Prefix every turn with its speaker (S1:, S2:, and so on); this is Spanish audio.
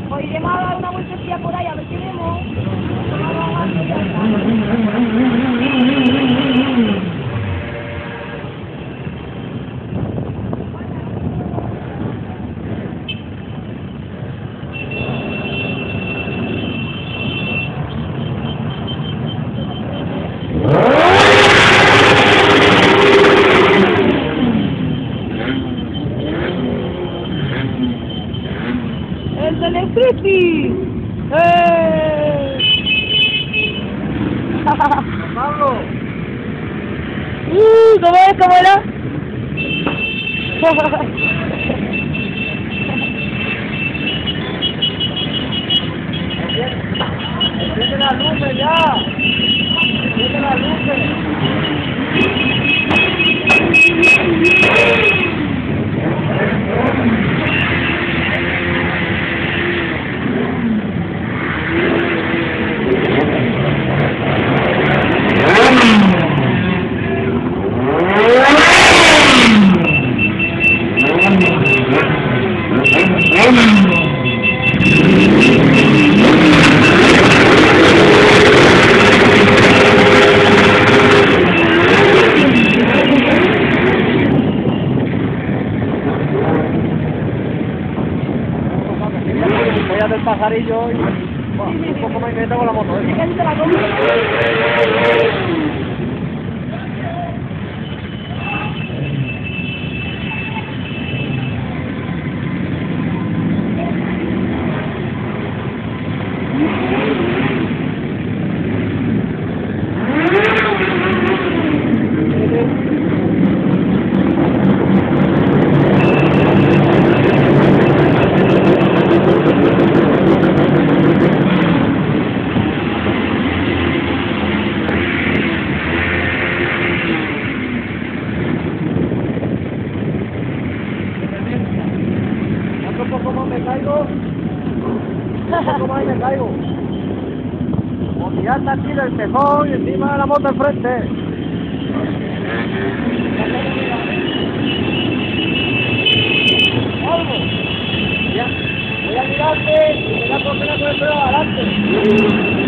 S1: Pues iremos a dar una vueltecilla por ahí, a ver qué vemos. ¡El Electricity!
S2: ¡Pablo!
S1: ¿Cómo era?
S2: ¡Enciende las luces ya! ¡Enciende las luces! Voy a del pajarillo y un poco más inmediato con la moto. Un poco más me caigo. Un poco más y me caigo. Porque ya está aquí el tejón y encima de la moto enfrente. Ya. Voy a mirarte y me da por pena con el pelo adelante.